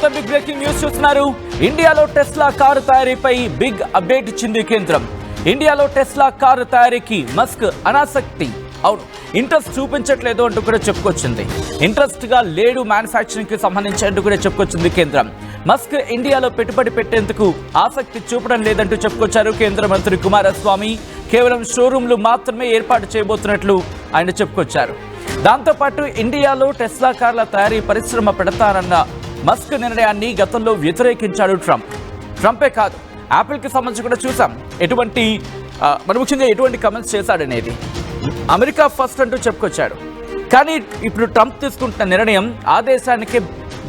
ప్రస్తుతం big breaking news చూస్తున్నారు. ఇండియాలో టెస్లా కారు తయారీపై బిగ్ అప్డేట్ ఇచ్చింది కేంద్రం. ఇండియాలో టెస్లా కారు తయారీకి మస్క్ అనాసక్తి, అవును ఇంట్రెస్ట్ చూపించట్లేదు అంటూ కూడా చెప్పుకొచ్చింది. ఇంట్రెస్ట్ గా లేడు మ్యానుఫ్యాక్చరింగ్ కి సంబంధించి అంటూ కూడా చెప్పుకొచ్చింది కేంద్రం. మస్క్ ఇండియాలో పెట్టుబడి పెట్టేందుకు ఆసక్తి చూపడం లేదంటూ చెప్పుకొచ్చారు కేంద్ర మంత్రి కుమారస్వామి. కేవలం షోరూంలు మాత్రమే ఏర్పాటు చేయబోతున్నట్లు ఆయన చెప్పుకొచ్చారు. దాంతోపాటు ఇండియాలో టెస్లా కార్ల తయారీ పరిశ్రమ పెడతారన్న మస్క్ నిర్ణయాన్ని గతంలో వ్యతిరేకించాడు ట్రంపే కాదు, యాపిల్కి సంబంధించి కూడా చూసాం ఎటువంటి మరి ముఖ్యంగా ఎటువంటి కమెంట్స్ చేశాడనేది. అమెరికా ఫస్ట్ అంటూ చెప్పుకొచ్చాడు. కానీ ఇప్పుడు ట్రంప్ తీసుకుంటున్న నిర్ణయం ఆ దేశానికే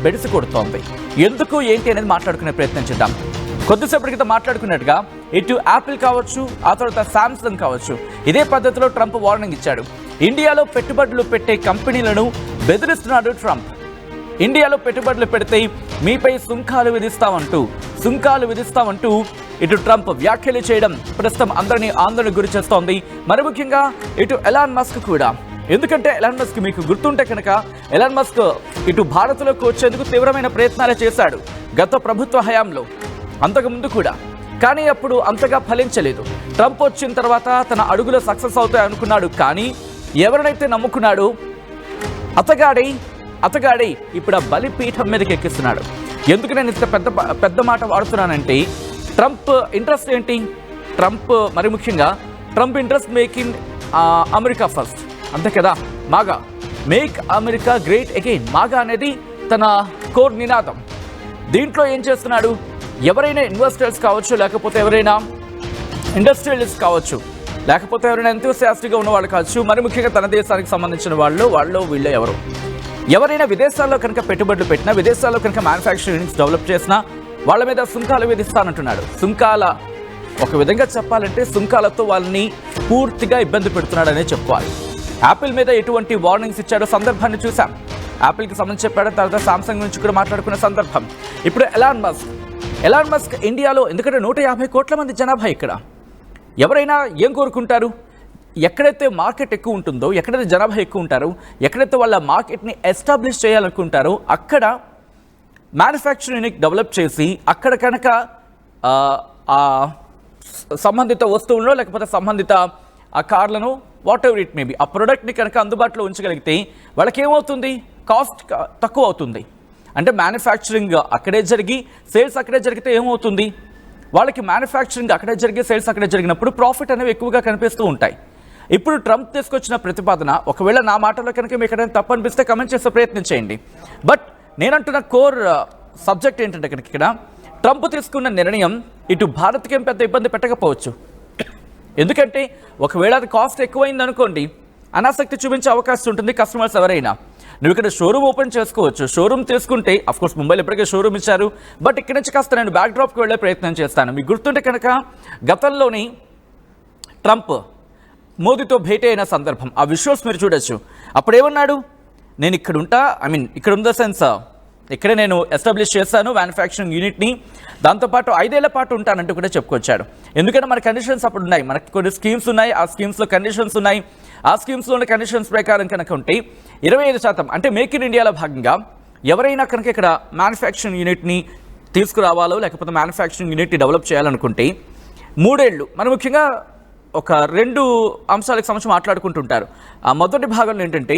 బెడిసి కొడుతోంది. ఎందుకు ఏంటి అనేది మాట్లాడుకునే ప్రయత్నం చేద్దాం. కొద్దిసేపటి క్రితం మాట్లాడుకున్నట్టుగా ఇటు యాపిల్ కావచ్చు, ఆ తర్వాత శాంసంగ్ కావచ్చు, ఇదే పద్ధతిలో ట్రంప్ వార్నింగ్ ఇచ్చాడు. ఇండియాలో పెట్టుబడులు పెట్టే కంపెనీలను బెదిరిస్తున్నాడు ట్రంప్. ఇండియాలో పెట్టుబడులు పెడితే మీపై సుంకాలు విధిస్తామంటూ ఇటు ట్రంప్ వ్యాఖ్యలు చేయడం ప్రస్తుతం అందరినీ ఆందోళనకు గురి చేస్తోంది. మరి ముఖ్యంగా ఇటు ఎలాన్ మస్క్ కూడా. ఎందుకంటే ఎలాన్ మస్క్ మీకు గుర్తుంటే కనుక ఎలాన్ మస్క్ ఇటు భారత్లోకి వచ్చేందుకు తీవ్రమైన ప్రయత్నాలు చేశాడు గత ప్రభుత్వ హయాంలో, అంతకుముందు కూడా. కానీ అప్పుడు అంతగా ఫలించలేదు. ట్రంప్ వచ్చిన తర్వాత తన అడుగులు సక్సెస్ అవుతాయి అనుకున్నాడు. కానీ ఎవరినైతే నమ్ముకున్నాడు అతగాడి ఇప్పుడు ఆ బలిపీఠం మీదకి ఎక్కిస్తున్నాడు. ఎందుకు నేను ఇంత పెద్ద మాట వాడుతున్నానంటే ట్రంప్ ఇంట్రెస్ట్ ఏంటి? మరి ముఖ్యంగా Trump interest making America first, అంతే కదా. మాగా మేక్ అమెరికా గ్రేట్ అగైన్, మాగా అనేది తన కోర్ నినాదం. దీంట్లో ఏం చేస్తున్నాడు? ఎవరైనా ఇన్వెస్టర్స్ కావచ్చు, లేకపోతే ఎవరైనా ఇండస్ట్రియలిస్ట్ కావచ్చు, లేకపోతే ఎవరైనా ఎంతూసియాస్టిక్గా ఉన్నవాళ్ళు కావచ్చు, మరి ముఖ్యంగా తన దేశానికి సంబంధించిన వాళ్ళు వీళ్ళు ఎవరైనా విదేశాల్లో కనుక పెట్టుబడులు పెట్టినా, విదేశాల్లో కనుక మ్యానుఫ్యాక్చరింగ్ యూనిట్స్ డెవలప్ చేసినా వాళ్ళ మీద సుంకాలు విధిస్తానంటున్నాడు. ఒక విధంగా చెప్పాలంటే సుంకాలతో వాళ్ళని పూర్తిగా ఇబ్బంది పెడుతున్నాడనే చెప్పుకోవాలి. యాపిల్ మీద ఎటువంటి వార్నింగ్స్ ఇచ్చాడో సందర్భాన్ని చూసాం. యాపిల్కి సంబంధించి చెప్పాడు. తర్వాత సామ్సంగ్ నుంచి కూడా మాట్లాడుకున్న సందర్భం. ఇప్పుడు ఎలాన్ మస్క్ ఇండియాలో, ఎందుకంటే 150 కోట్ల మంది జనాభా ఇక్కడ. ఎవరైనా ఏం కోరుకుంటారు? ఎక్కడైతే మార్కెట్ ఎక్కువ ఉంటుందో, ఎక్కడైతే జనాభా ఎక్కువ ఉంటారో, ఎక్కడైతే వాళ్ళ మార్కెట్ని ఎస్టాబ్లిష్ చేయాలనుకుంటారో అక్కడ మ్యానుఫ్యాక్చరింగ్ యూనిట్ డెవలప్ చేసి అక్కడ కనుక సంబంధిత వస్తువులను లేకపోతే సంబంధిత ఆ కార్లను, వాట్ ఎవర్ ఇట్ మేబీ, ఆ ప్రోడక్ట్ని కనుక అందుబాటులో ఉంచగలిగితే వాళ్ళకి ఏమవుతుంది? కాస్ట్ తక్కువ అవుతుంది. అంటే మ్యానుఫ్యాక్చరింగ్ అక్కడే జరిగి సేల్స్ అక్కడే జరిగితే ఏమవుతుంది? వాళ్ళకి మ్యానుఫ్యాక్చరింగ్ అక్కడే జరిగి సేల్స్ అక్కడే జరిగినప్పుడు ప్రాఫిట్ అనేవి ఎక్కువగా కనిపిస్తూ ఉంటాయి. ఇప్పుడు ట్రంప్ తీసుకొచ్చిన ప్రతిపాదన, ఒకవేళ నా మాటలో కనుక మీకు ఎక్కడైనా తప్పు అనిపిస్తే కమెంట్ చేసే ప్రయత్నం చేయండి. బట్ నేనంటున్న కోర్ సబ్జెక్ట్ ఏంటంటే కనుక ఇక్కడ ట్రంప్ తీసుకున్న నిర్ణయం ఇటు భారత్కి ఏం పెద్ద ఇబ్బంది పెట్టకపోవచ్చు. ఎందుకంటే ఒకవేళ అది కాస్ట్ ఎక్కువైంది అనుకోండి, అనాసక్తి చూపించే అవకాశం ఉంటుంది కస్టమర్స్ ఎవరైనా. నువ్వు ఇక్కడ షోరూమ్ ఓపెన్ చేసుకోవచ్చు. షోరూమ్ తీసుకుంటే అఫ్కోర్స్ ముంబైలో ఇప్పటికే షోరూమ్ ఇచ్చారు. బట్ ఇక్కడి నుంచి కాస్త నేను బ్యాక్ డ్రాప్కి వెళ్ళే ప్రయత్నం చేస్తాను. మీకు గుర్తుంటే కనుక గతంలోని ట్రంప్ మోదీతో భేటీ అయిన సందర్భం, ఆ విజువల్స్ మీరు చూడొచ్చు. అప్పుడు ఏమన్నాడు? నేను ఇక్కడ ఉంటా, ఇక్కడ ఉన్న సెన్స్ ఇక్కడే నేను ఎస్టాబ్లిష్ చేస్తాను మ్యానుఫ్యాక్చరింగ్ యూనిట్ని, దాంతోపాటు 5 ఏళ్ల పాటు ఉంటానంటూ కూడా చెప్పుకొచ్చాడు. ఎందుకంటే మన కండిషన్స్ అప్పుడు ఉన్నాయి, మనకి కొన్ని స్కీమ్స్ ఉన్నాయి, ఆ స్కీమ్స్లో కండిషన్స్ ఉన్నాయి. ఆ స్కీమ్స్లోని కండిషన్స్ ప్రకారం కనుక ఉంటే 25%, అంటే మేక్ ఇన్ ఇండియాలో భాగంగా ఎవరైనా కనుక ఇక్కడ మ్యానుఫ్యాక్చరింగ్ యూనిట్ని తీసుకురావాలో లేకపోతే మ్యానుఫ్యాక్చరింగ్ యూనిట్ని డెవలప్ చేయాలనుకుంటే 3 ఏళ్ళు, మరి ముఖ్యంగా ఒక 2 అంశాలకు సంబంధించి మాట్లాడుకుంటుంటారు. ఆ మొదటి భాగంలో ఏంటంటే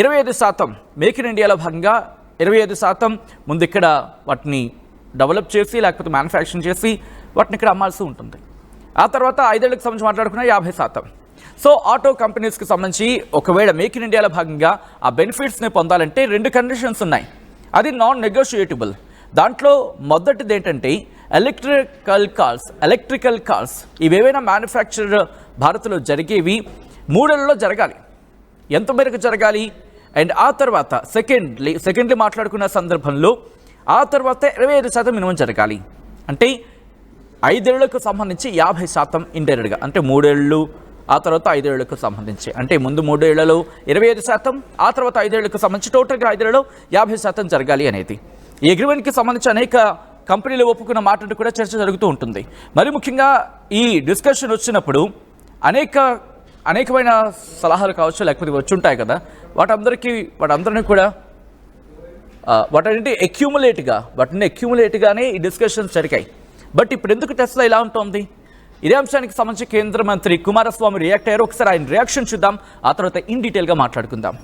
25% మేక్ ఇన్ ఇండియాలో భాగంగా 25% ముందు ఇక్కడ వాటిని డెవలప్ చేసి లేకపోతే మ్యానుఫ్యాక్చరింగ్ చేసి వాటిని ఇక్కడ అమ్మాల్సి ఉంటుంది. ఆ తర్వాత 5 ఏళ్ళకి సంబంధించి మాట్లాడుకున్న 50%. సో ఆటో కంపెనీస్కి సంబంధించి ఒకవేళ మేక్ ఇన్ ఇండియాలో భాగంగా ఆ బెనిఫిట్స్ని పొందాలంటే 2 కండిషన్స్ ఉన్నాయి. అది నాన్ నెగోషియేటబుల్. దాంట్లో మొదటిది ఏంటంటే ఎలక్ట్రికల్ కార్స్ ఇవేవైనా మ్యానుఫ్యాక్చర్ భారత్లో జరిగేవి 3 ఏళ్లలో జరగాలి. ఎంత మేరకు జరగాలి? అండ్ ఆ తర్వాత సెకండ్లీ మాట్లాడుకున్న సందర్భంలో ఆ తర్వాత 25% మినిమం జరగాలి. అంటే 5 ఏళ్లకు సంబంధించి 50% ఇండైరెక్ట్గా, అంటే 3 ఏళ్ళు ఆ తర్వాత 5 ఏళ్లకు సంబంధించి, అంటే ముందు 3 ఏళ్లలో 25%, ఆ తర్వాత 5 ఏళ్లకు సంబంధించి టోటల్గా 5 ఏళ్లలో 50% జరగాలి అనేది ఈ అగ్రిమెంట్కి సంబంధించి అనేక కంపెనీలు ఒప్పుకున్న మాట కూడా చర్చ జరుగుతూ ఉంటుంది. మరి ముఖ్యంగా ఈ డిస్కషన్ వచ్చినప్పుడు అనేకమైన సలహాలు కావచ్చు లేకపోతే వచ్చి ఉంటాయి కదా, వాటందరినీ కూడా వాటంటే అక్యూములేట్గానే ఈ డిస్కషన్స్ జరిగాయి. బట్ ఇప్పుడు ఎందుకు టెస్లా ఇలా ఉంటుంది? ఇదే అంశానికి సంబంధించి కేంద్ర మంత్రి కుమారస్వామి రియాక్ట్ అయ్యారు. ఒకసారి ఆయన రియాక్షన్ చూద్దాం, ఆ తర్వాత ఇన్ డీటెయిల్గా మాట్లాడుకుందాం.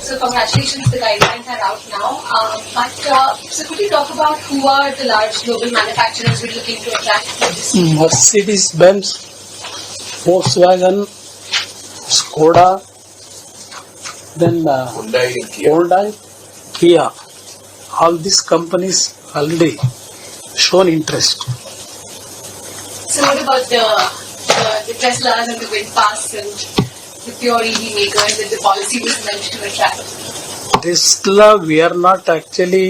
So congratulations, the guidelines are out now. So could you talk about who are the large global manufacturers we're looking to attract for this? Mercedes-Benz, Volkswagen, Skoda, then Hyundai, Kia. All these companies already shown interest. So what about the Teslas and the VinFast and the pure EV makers that the policy was meant to attract? Tesla, we are not actually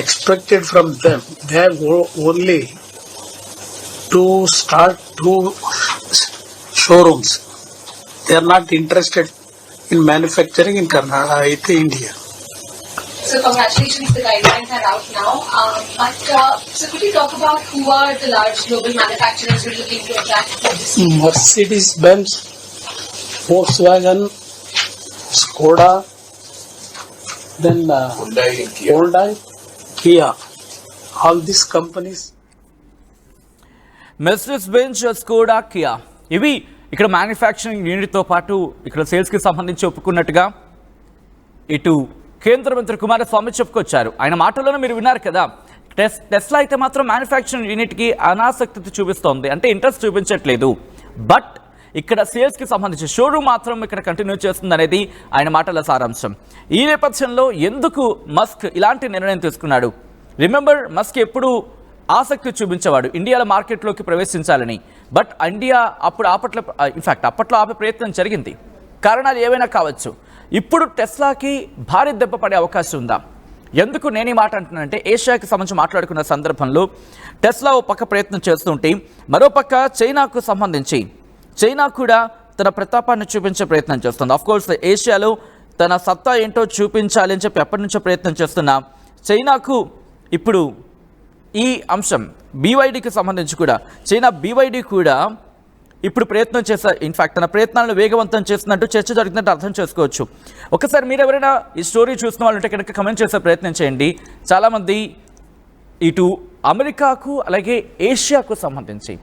expected from them. They have only to start 2 showrooms. They are not interested in manufacturing in Karnataka, India. So congratulations, the guidelines are out now. So could you talk about who are the large global manufacturers we're looking to attract for this? Mercedes-Benz, Volkswagen, Skoda, then Hyundai, Kia. All these companies. Mercedes-Benz, Skoda, Kia ఇవి ఇక్కడ manufacturing యూనిట్తో పాటు ఇక్కడ సేల్స్కి సంబంధించి ఒప్పుకున్నట్టుగా ఇటు కేంద్ర మంత్రి కుమారస్వామి చెప్పుకొచ్చారు. ఆయన మాటల్లోనే మీరు విన్నారు కదా. టెస్లా అయితే మాత్రం మ్యానుఫ్యాక్చరింగ్ యూనిట్కి అనాసక్తి చూపిస్తోంది, అంటే ఇంట్రెస్ట్ చూపించట్లేదు. బట్ ఇక్కడ సేల్స్కి సంబంధించి షోరూమ్ మాత్రం ఇక్కడ కంటిన్యూ చేస్తుంది అనేది ఆయన మాటల సారాంశం. ఈ నేపథ్యంలో ఎందుకు మస్క్ ఇలాంటి నిర్ణయం తీసుకున్నాడు? రిమెంబర్, మస్క్ ఎప్పుడు ఆసక్తి చూపించేవాడు ఇండియాలో మార్కెట్లోకి ప్రవేశించాలని. బట్ ఇండియా అప్పట్లో ఆపే ప్రయత్నం జరిగింది. కారణాలు ఏవైనా కావచ్చు. ఇప్పుడు టెస్లాకి భారీ దెబ్బ పడే అవకాశం ఉందా? ఎందుకు నేను ఈ మాట అంటున్నానంటే, ఏషియాకి సంబంధించి మాట్లాడుకున్న సందర్భంలో టెస్లా ఓ పక్క ప్రయత్నం చేస్తుంటే మరోపక్క చైనా కూడా తన ప్రతాపాన్ని చూపించే ప్రయత్నం చేస్తుంది. ఆఫ్కోర్స్ ఏషియాలో తన సత్తా ఏంటో చూపించాలి అని చెప్పి ఎప్పటి నుంచో ప్రయత్నం చేస్తున్న చైనాకు ఇప్పుడు ఈ అంశం BYDకి సంబంధించి కూడా BYD కూడా ఇప్పుడు ప్రయత్నం చేస్తారు. ఇన్ఫ్యాక్ట్ తన ప్రయత్నాలను వేగవంతం చేస్తున్నట్టు చర్చ జరుగుతున్నట్టు అర్థం చేసుకోవచ్చు. ఒకసారి మీరు ఎవరైనా ఈ స్టోరీ చూసిన వాళ్ళు ఉంటే కనుక కమెంట్ చేసే ప్రయత్నం చేయండి. చాలామంది ఇటు అమెరికాకు అలాగే ఏషియాకు సంబంధించి,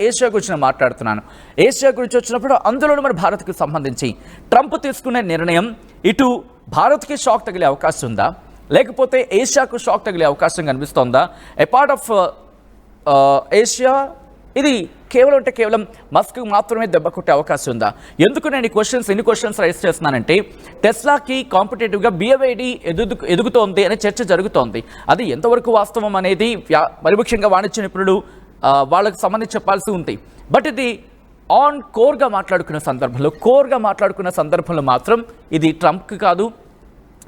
ఏషియా గురించి మాట్లాడుతున్నాను. ఏషియా గురించి వచ్చినప్పుడు అందులోనూ మరి భారత్కి సంబంధించి ట్రంప్ తీసుకునే నిర్ణయం ఇటు భారత్కి షాక్ తగిలే అవకాశం ఉందా, లేకపోతే ఏషియాకు షాక్ తగిలే అవకాశం కనిపిస్తోందా? ఎ పార్ట్ ఆఫ్ ఏషియా ఇది కేవలం మస్క్ మాత్రమే దెబ్బ కొట్టే అవకాశం ఉందా? ఎందుకు నేను ఎన్ని క్వశ్చన్స్ రైజ్ చేస్తున్నానంటే, టెస్లాకి కాంపిటేటివ్గా BYD ఎదుగుతోంది అనే చర్చ జరుగుతోంది. అది ఎంతవరకు వాస్తవం అనేది మరి ముఖ్యంగా వాణిజ్య నిపుణులు వాళ్ళకి సంబంధించి చెప్పాల్సి ఉంది. బట్ ఇది కోర్గా మాట్లాడుకున్న సందర్భంలో మాత్రం ఇది ట్రంప్కి కాదు,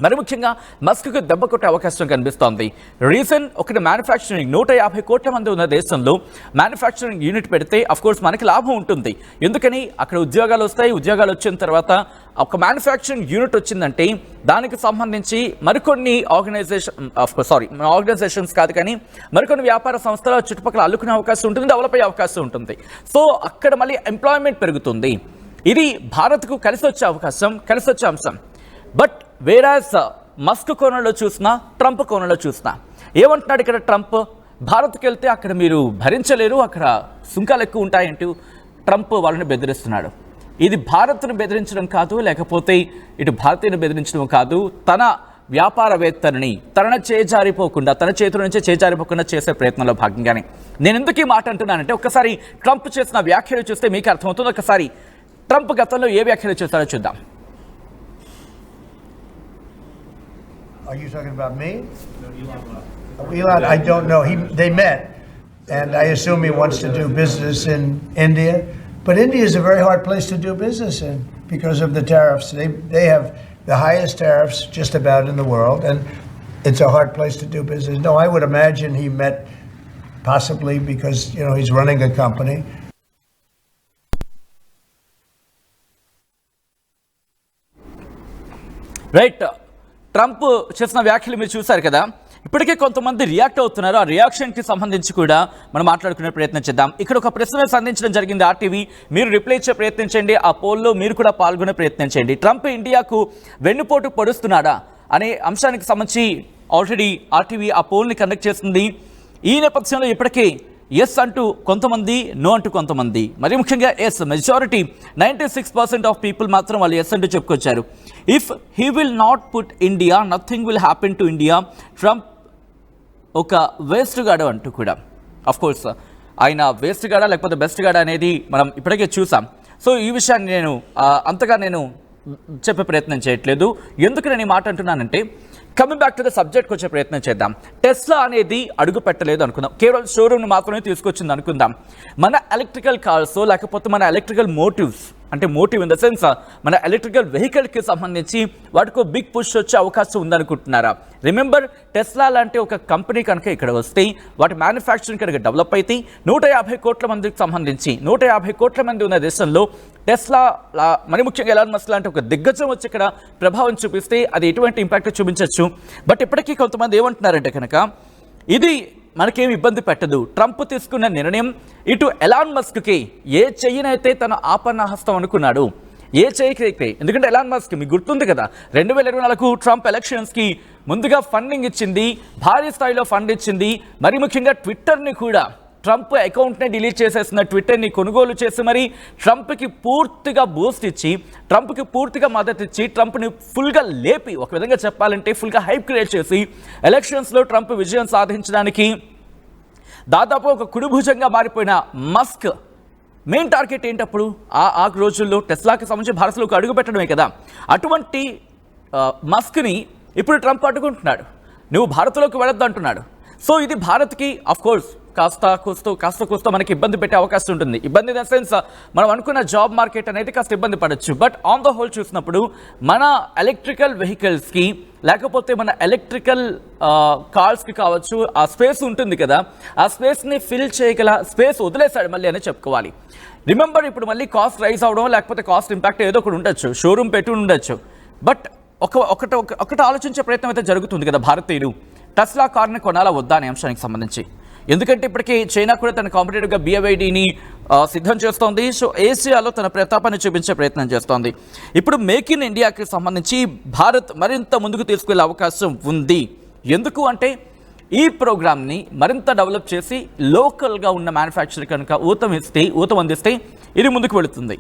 మరి ముఖ్యంగా మస్క్కు దెబ్బ కొట్టే అవకాశం కనిపిస్తోంది. రీజన్ ఒకటి, మ్యానుఫ్యాక్చరింగ్ 150 కోట్ల మంది ఉన్న దేశంలో మ్యానుఫ్యాక్చరింగ్ యూనిట్ పెడితే అఫ్కోర్స్ మనకి లాభం ఉంటుంది. ఎందుకని అక్కడ ఉద్యోగాలు వస్తాయి. ఉద్యోగాలు వచ్చిన తర్వాత ఒక మ్యానుఫ్యాక్చరింగ్ యూనిట్ వచ్చిందంటే దానికి సంబంధించి మరికొన్ని ఆర్గనైజేషన్స్ కాదు కానీ మరికొన్ని వ్యాపార సంస్థల చుట్టుపక్కల అల్లుకునే అవకాశం ఉంటుంది, డెవలప్ అయ్యే అవకాశం ఉంటుంది. సో అక్కడ మళ్ళీ ఎంప్లాయ్మెంట్ పెరుగుతుంది. ఇది భారత్కు కలిసి వచ్చే అంశం. బట్ వేరాజ్ మస్క్ కోణంలో చూసినా, ట్రంప్ కోణంలో చూసినా ఏమంటున్నాడు ఇక్కడ ట్రంప్? భారత్కి వెళ్తే అక్కడ మీరు భరించలేరు, అక్కడ సుంకాలు ఎక్కువ ఉంటాయంటూ ట్రంప్ వాళ్ళని బెదిరిస్తున్నాడు. ఇది భారత్ను బెదిరించడం కాదు, లేకపోతే ఇటు భారతీయుని బెదిరించడం కాదు, తన వ్యాపారవేత్తలని తన చేతుల నుంచే చేజారిపోకుండా చేసే ప్రయత్నంలో భాగంగానే. నేను ఎందుకు ఈ మాట అంటున్నానంటే, ఒక్కసారి ట్రంప్ చేసిన వ్యాఖ్యలు చూస్తే మీకు అర్థమవుతుంది. ఒకసారి ట్రంప్ గతంలో ఏ వ్యాఖ్యలు చేస్తారో చూద్దాం. Are you talking about me? No, Elon, I don't know. They met, and I assume he wants to do business in India. But India is a very hard place to do business in because of the tariffs. They have the highest tariffs just about in the world, and it's a hard place to do business. No, I would imagine he met possibly because he's running a company. Right. Trump చేసిన వ్యాఖ్యలు మీరు చూశారు కదా. ఇప్పటికే కొంతమంది react అవుతున్నారు. ఆ రియాక్షన్కి సంబంధించి కూడా మనం మాట్లాడుకునే ప్రయత్నం చేద్దాం. ఇక్కడ ఒక ప్రశ్న సంధించడం జరిగింది RTV. మీరు రిప్లై ఇచ్చే ప్రయత్నం చేయండి. ఆ పోల్లో మీరు కూడా పాల్గొనే ప్రయత్నం చేయండి. ట్రంప్ ఇండియాకు వెన్నుపోటు పొడుస్తున్నాడా? అనే అంశానికి సంబంధించి ఆల్రెడీ ఆర్టీవీ ఆ పోల్ని కండక్ట్ చేస్తుంది. ఈ నేపథ్యంలో ఇప్పటికే ఎస్ అంటూ కొంతమంది, నో అంటూ కొంతమంది, మరి ముఖ్యంగా ఎస్ మెజారిటీ 96% ఆఫ్ పీపుల్ మాత్రం వాళ్ళు ఎస్ అంటూ చెప్పుకొచ్చారు. If he will not put India nothing will happen to India, Trump ఒక వేస్ట్ గాడు అంటూ కూడా. అఫ్ కోర్స్ ఆయన వేస్ట్ గాడా లేకపోతే బెస్ట్ గాడా అనేది మనం ఇప్పటికే చూసాం. సో ఈ విషయాన్ని నేను అంతగా చెప్పే ప్రయత్నం చేయట్లేదు. ఎందుకు నేను ఈ మాట అంటున్నానంటే, కమింగ్ బ్యాక్ టు ద సబ్జెక్ట్కి వచ్చే ప్రయత్నం చేద్దాం. టెస్లా అనేది అడుగు పెట్టలేదు అనుకుందాం, కేవలం షోరూమ్ని మాత్రమే తీసుకొచ్చింది అనుకుందాం. మన ఎలక్ట్రికల్ కార్స్ లేకపోతే మన ఎలక్ట్రికల్ మోటివ్స్, అంటే మోటివ్ ఇన్ ద సెన్స్ మన ఎలక్ట్రికల్ వెహికల్కి సంబంధించి వాటికి బిగ్ పుష్ వచ్చే అవకాశం ఉందనుకుంటున్నారా? రిమెంబర్, టెస్లా లాంటి ఒక కంపెనీ కనుక ఇక్కడ వస్తే, వాటి మ్యానుఫ్యాక్చరింగ్ కనుక డెవలప్ అయితే 150 కోట్ల మందికి సంబంధించి 150 కోట్ల మంది ఉన్న దేశంలో టెస్లా మరి ముఖ్యంగా ఎలాన్ మస్క్ లాంటి ఒక దిగ్గజం వచ్చి ఇక్కడ ప్రభావం చూపిస్తే అది ఎటువంటి ఇంపాక్ట్ చూపించవచ్చు. బట్ ఇప్పటికీ కొంతమంది ఏమంటున్నారంటే కనుక ఇది మనకేం ఇబ్బంది పెట్టదు. ట్రంప్ తీసుకున్న నిర్ణయం ఇటు ఎలాన్ మస్క్కి ఏ చెయ్యినైతే తన ఆపన్న హస్తం అనుకున్నాడు, ఏ చెయ్యికైతే, ఎందుకంటే ఎలాన్ మస్క్ మీకు గుర్తుంది కదా, 2024 ట్రంప్ ఎలక్షన్స్కి ముందుగా ఫండింగ్ ఇచ్చింది, భారీ స్థాయిలో ఫండ్ ఇచ్చింది. మరి ముఖ్యంగా ట్విట్టర్ని కూడా, ట్రంప్ అకౌంట్ని డిలీట్ చేసేసిన ట్విట్టర్ని కొనుగోలు చేసి మరి ట్రంప్కి పూర్తిగా బూస్ట్ ఇచ్చి, ట్రంప్కి పూర్తిగా మద్దతు ఇచ్చి, ట్రంప్ని ఫుల్గా లేపి, ఒక విధంగా చెప్పాలంటే ఫుల్గా హైప్ క్రియేట్ చేసి ఎలక్షన్స్లో ట్రంప్ విజయం సాధించడానికి దాదాపు ఒక కుడిభుజంగా మారిపోయిన మస్క్ మెయిన్ టార్గెట్ ఏంటప్పుడు ఆ రోజుల్లో టెస్లాకి సంబంధించి భారత్లోకి అడుగు పెట్టడమే కదా. అటువంటి మస్క్ని ఇప్పుడు ట్రంప్ అడ్డుకుంటున్నాడు, నువ్వు భారత్లోకి వెళ్ళొద్దు అంటున్నాడు. సో ఇది భారత్కి అఫ్కోర్స్ కాస్త కూస్తో మనకి ఇబ్బంది పెట్టే అవకాశం ఉంటుంది. ఇబ్బంది ఇన్ ద సెన్స్ మనం అనుకున్న జాబ్ మార్కెట్ అనేది కాస్త ఇబ్బంది పడవచ్చు. బట్ ఆన్ ద హోల్ చూసినప్పుడు మన ఎలక్ట్రికల్ వెహికల్స్కి లేకపోతే మన ఎలక్ట్రికల్ కార్స్కి కావచ్చు, ఆ స్పేస్ ఉంటుంది కదా, ఆ స్పేస్ని ఫిల్ చేయగల స్పేస్ వదిలేశాడు మళ్ళీ అని చెప్పుకోవాలి. రిమెంబర్, ఇప్పుడు మళ్ళీ కాస్ట్ రైజ్ అవడం లేకపోతే కాస్ట్ ఇంపాక్ట్ ఏదో ఒకటి ఉండొచ్చు, షోరూమ్ పెట్టి ఉండొచ్చు. బట్ ఒకటి ఆలోచించే ప్రయత్నం అయితే జరుగుతుంది కదా భారతీయులు, టెస్లా కార్ని కొనాలా వద్దా అనే అంశానికి సంబంధించి. ఎందుకంటే ఇప్పటికీ చైనా కూడా తన కాంపిటేటివ్గా BYDని సిద్ధం చేస్తోంది. సో ఏషియాలో తన ప్రతాపాన్ని చూపించే ప్రయత్నం చేస్తోంది. ఇప్పుడు మేక్ ఇన్ ఇండియాకి సంబంధించి భారత్ మరింత ముందుకు తీసుకెళ్లే అవకాశం ఉంది. ఎందుకు అంటే ఈ ప్రోగ్రామ్ని మరింత డెవలప్ చేసి లోకల్గా ఉన్న మ్యానుఫ్యాక్చర్ కనుక ఊతం అందిస్తే ఇది ముందుకు వెళుతుంది.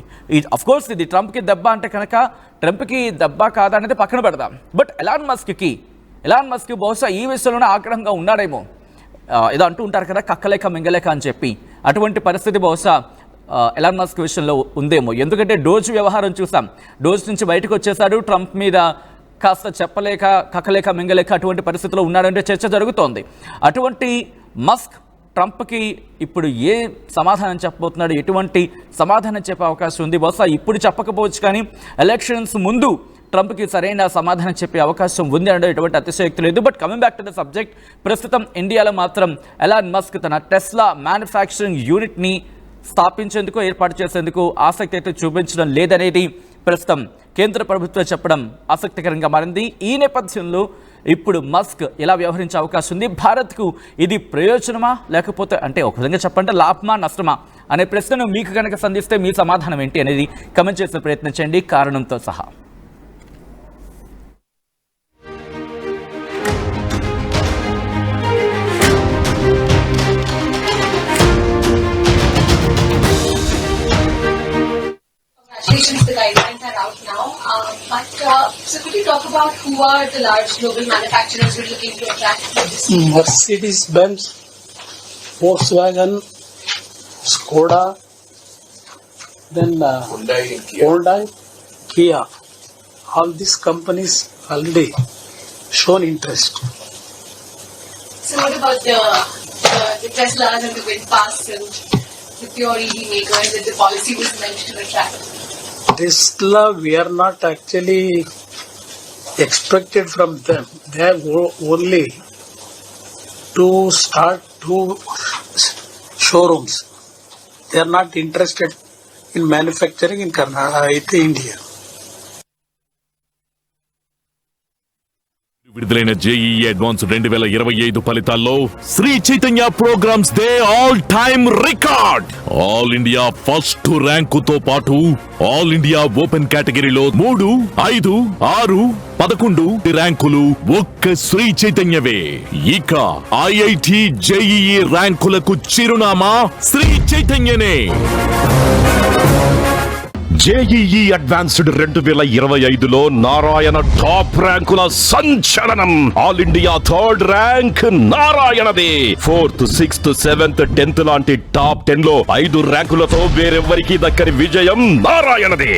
అఫ్కోర్స్ ఇది ట్రంప్కి దెబ్బ అంటే కనుక ట్రంప్కి దెబ్బ కాదా అనేది పక్కన పెడదాం. బట్ ఎలాన్ మస్క్ బహుశా ఈ విషయంలోనే ఆగ్రహంగా ఉన్నాడేమో. ఏదో అంటూ ఉంటారు కదా, కక్కలేక మింగలేక అని చెప్పి, అటువంటి పరిస్థితి బహుశా ఎలాన్ మస్క్ విషయంలో ఉందేమో. ఎందుకంటే డోజ్ వ్యవహారం చూసాం, డోజ్ నుంచి బయటకు వచ్చేసాడు, ట్రంప్ మీద కాస్త చెప్పలేక కక్కలేక మింగలేక అటువంటి పరిస్థితిలో ఉన్నాడంటే చర్చ జరుగుతోంది. అటువంటి మస్క్ ట్రంప్కి ఇప్పుడు ఏ సమాధానం చెప్పబోతున్నాడు, ఎటువంటి సమాధానం చెప్పే అవకాశం ఉంది? బహుశా ఇప్పుడు చెప్పకపోవచ్చు, కానీ ఎలక్షన్స్ ముందు ట్రంప్కి సరైన సమాధానం చెప్పే అవకాశం ఉంది అంటే ఎటువంటి అతిశయోక్తి లేదు. But coming back to the subject, ప్రస్తుతం ఇండియాలో మాత్రం ఎలాన్ మస్క్ తన టెస్లా మ్యానుఫ్యాక్చరింగ్ యూనిట్ని స్థాపించేందుకు, ఏర్పాటు చేసేందుకు ఆసక్తి అయితే చూపించడం లేదనేది ప్రస్తుతం కేంద్ర ప్రభుత్వం చెప్పడం ఆసక్తికరంగా మారింది. ఈ నేపథ్యంలో ఇప్పుడు మస్క్ ఎలా వ్యవహరించే అవకాశం ఉంది, భారత్కు ఇది ప్రయోజనమా లేకపోతే అంటే ఒక విధంగా చెప్పంటే లాభమా నష్టమా అనే ప్రశ్నను మీకు కనుక సంధిస్తే మీ సమాధానం ఏంటి అనేది కమెంట్ చేసే ప్రయత్నం చేయండి కారణంతో సహా. The guidelines are out now, so could you talk about who are the large global manufacturers we're looking to attract to this? Mercedes-Benz, Volkswagen, Skoda, then Hyundai, Kia. All these companies already shown interest. So what about the Teslas and the VinFast and the pure EV makers that the policy was meant to attract? Tesla, we are not actually expected from them. They have only to start 2 showrooms. They are not interested in manufacturing in India. విడుదలైన JEE advance 2025 ఫలితాల్లో Sri Chaitanya programs దే all time record. All India first ర్యాంకుతో పాటు all India open కేటగిరీలో 3, 5, 6, 11 ర్యాంకులు ఒక్క శ్రీ చైతన్యవే. ఇక IIT JEE ర్యాంకులకు చిరునామా శ్రీ చైతన్యనే. జేఈఈ అడ్వాన్స్డ్ 2025లో నారాయణ టాప్ ర్యాంకుల సంచలనం. ఆల్ ఇండియా థర్డ్ ర్యాంక్ నారాయణదే. 4th, 6th, 7th, 10th లాంటి టాప్ 10లో 5 ర్యాంకులతో వేరెవ్వరికీ దక్కని విజయం నారాయణదే.